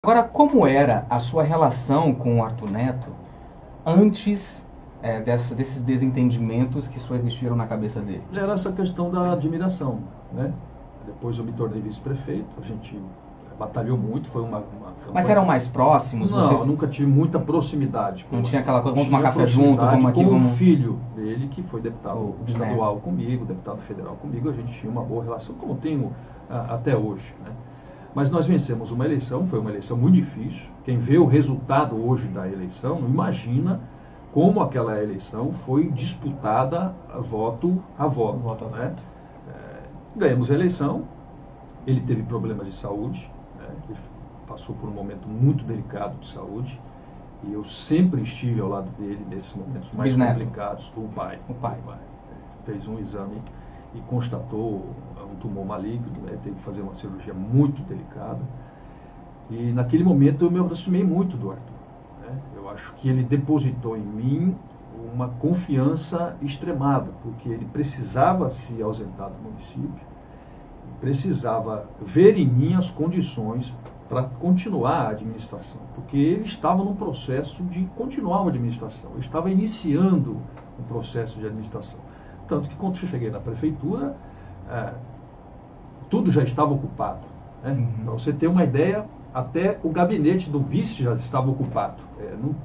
Agora, como era a sua relação com o Arthur Neto antes desses desentendimentos que só existiram na cabeça dele? Era essa questão da admiração, né? Depois eu me tornei vice-prefeito, a gente batalhou muito, foi uma campanha... Mas eram mais próximos? Não, Vocês... nunca tive muita proximidade. Não tinha aquela coisa, vamos tomar café junto, vamos aqui, com vamos... o filho dele, que foi deputado O estadual comigo, deputado federal comigo, a gente tinha uma boa relação, como tenho até hoje, né? Mas nós vencemos uma eleição, foi uma eleição muito difícil. Quem vê o resultado hoje da eleição não imagina como aquela eleição foi disputada voto a voto. Né? Ganhamos a eleição, ele teve problemas de saúde, né? Ele passou por um momento muito delicado de saúde, e eu sempre estive ao lado dele nesses momentos mais complicados. O pai. Fez um exame e constatou um tumor maligno, né? Teve que fazer uma cirurgia muito delicada. E naquele momento eu me aproximei muito do Arthur, né? Eu acho que ele depositou em mim uma confiança extremada, porque ele precisava se ausentar do município, precisava ver em mim as condições para continuar a administração, porque ele estava no processo de continuar uma administração, eu estava iniciando um processo de administração. Tanto que quando eu cheguei na prefeitura, tudo já estava ocupado, né? Para você ter uma ideia, até o gabinete do vice já estava ocupado.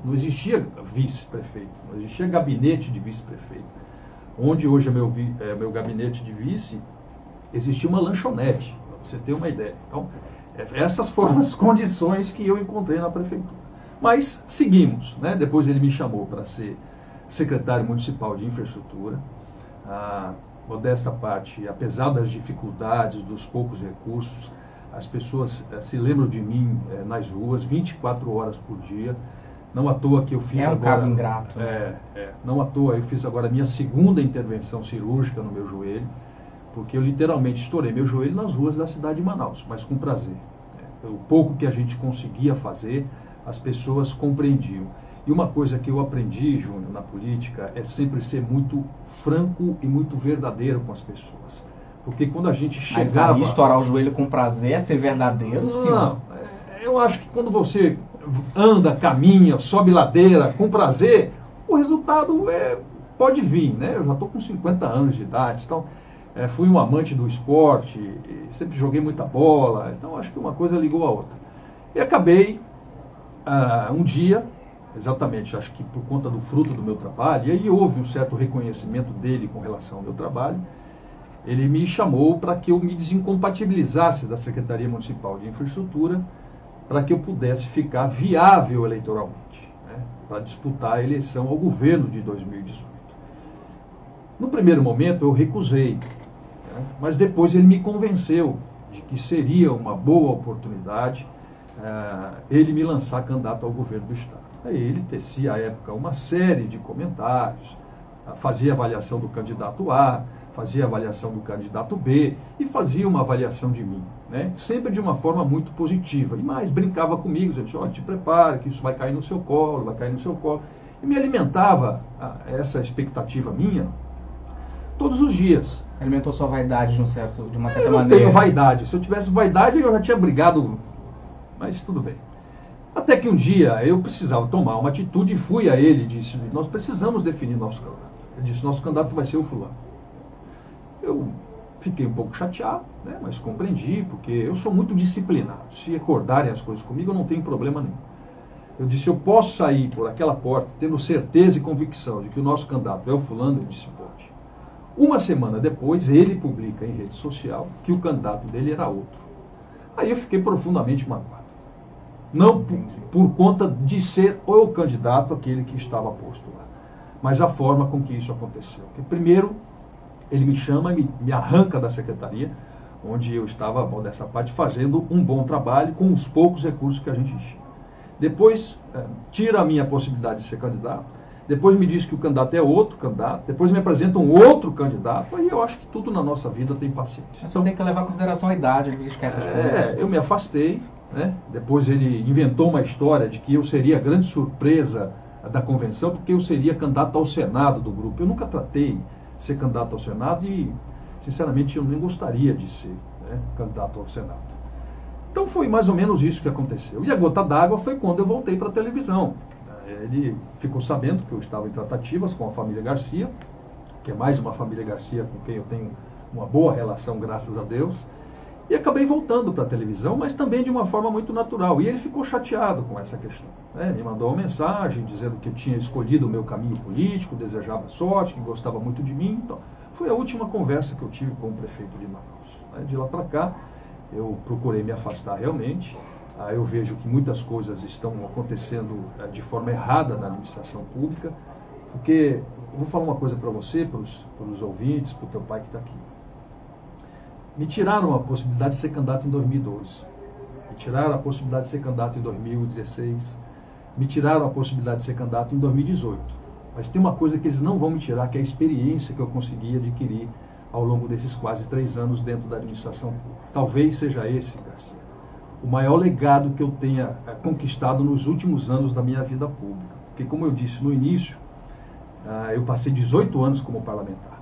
Não existia vice-prefeito, não existia gabinete de vice-prefeito. Onde hoje é meu gabinete de vice, existia uma lanchonete, para você ter uma ideia. Então, essas foram as condições que eu encontrei na prefeitura. Mas seguimos, né? Depois ele me chamou para ser secretário municipal de infraestrutura. Modesta parte, apesar das dificuldades, dos poucos recursos, as pessoas se lembram de mim nas ruas 24 horas por dia. Não à toa que eu fiz agora... cargo ingrato. Não à toa eu fiz agora a minha segunda intervenção cirúrgica no meu joelho, porque eu literalmente estourei meu joelho nas ruas da cidade de Manaus, mas com prazer. O pouco que a gente conseguia fazer, as pessoas compreendiam. E uma coisa que eu aprendi, Júnior, na política, é sempre ser muito franco e muito verdadeiro com as pessoas. Porque quando a gente chegava... Mas aí estourar o joelho com prazer é ser verdadeiro, sim? Não, eu acho que quando você anda, caminha, sobe ladeira com prazer, o resultado pode vir, né? Eu já estou com 50 anos de idade, então fui um amante do esporte, sempre joguei muita bola, então acho que uma coisa ligou a outra. E acabei, um dia... Exatamente, acho que por conta do fruto do meu trabalho, e aí houve um certo reconhecimento dele com relação ao meu trabalho, ele me chamou para que eu me desincompatibilizasse da Secretaria Municipal de Infraestrutura, para que eu pudesse ficar viável eleitoralmente, né, para disputar a eleição ao governo de 2018. No primeiro momento eu recusei, né, mas depois ele me convenceu de que seria uma boa oportunidade ele me lançar candidato ao governo do Estado. Aí ele tecia à época uma série de comentários, fazia avaliação do candidato A, fazia avaliação do candidato B e fazia uma avaliação de mim, né? Sempre de uma forma muito positiva. E mais, brincava comigo, dizia, olha, te prepare que isso vai cair no seu colo, vai cair no seu colo. E me alimentava essa expectativa minha todos os dias. Alimentou sua vaidade de uma certa maneira. Eu não tenho vaidade. Se eu tivesse vaidade, eu já tinha brigado, mas tudo bem. Até que um dia eu precisava tomar uma atitude e fui a ele e disse, nós precisamos definir nosso candidato. Ele disse, nosso candidato vai ser o fulano. Eu fiquei um pouco chateado, né, mas compreendi, porque eu sou muito disciplinado. Se acordarem as coisas comigo, eu não tenho problema nenhum. Eu disse, eu posso sair por aquela porta tendo certeza e convicção de que o nosso candidato é o fulano? Ele disse, pode. Uma semana depois, ele publica em rede social que o candidato dele era outro. Aí eu fiquei profundamente magoado. Não por conta de ser o candidato aquele que estava posto lá, mas a forma com que isso aconteceu. Porque primeiro, ele me chama, me arranca da secretaria, onde eu estava, dessa parte, fazendo um bom trabalho com os poucos recursos que a gente tinha. Depois, tira a minha possibilidade de ser candidato, depois me diz que o candidato é outro candidato, depois me apresenta um outro candidato, aí eu acho que tudo na nossa vida tem paciência. Então tem que levar em consideração a idade, ele esquece as coisas. Eu me afastei, né? Depois ele inventou uma história de que eu seria a grande surpresa da convenção, porque eu seria candidato ao Senado do grupo. Eu nunca tratei de ser candidato ao Senado e, sinceramente, eu nem gostaria de ser, né, candidato ao Senado. Então foi mais ou menos isso que aconteceu. E a gota d'água foi quando eu voltei para a televisão. Ele ficou sabendo que eu estava em tratativas com a família Garcia, que é mais uma família Garcia com quem eu tenho uma boa relação, graças a Deus. E acabei voltando para a televisão, mas também de uma forma muito natural. E ele ficou chateado com essa questão. Me mandou uma mensagem dizendo que eu tinha escolhido o meu caminho político, desejava sorte, que gostava muito de mim. Então, foi a última conversa que eu tive com o prefeito de Manaus. De lá para cá, eu procurei me afastar realmente. Eu vejo que muitas coisas estão acontecendo de forma errada na administração pública, porque, eu vou falar uma coisa para você, para os ouvintes, para o teu pai que está aqui. Me tiraram a possibilidade de ser candidato em 2012, me tiraram a possibilidade de ser candidato em 2016, me tiraram a possibilidade de ser candidato em 2018. Mas tem uma coisa que eles não vão me tirar, que é a experiência que eu consegui adquirir ao longo desses quase 3 anos dentro da administração pública. Talvez seja esse, Garcia, o maior legado que eu tenha conquistado nos últimos anos da minha vida pública. Porque, como eu disse no início, eu passei 18 anos como parlamentar.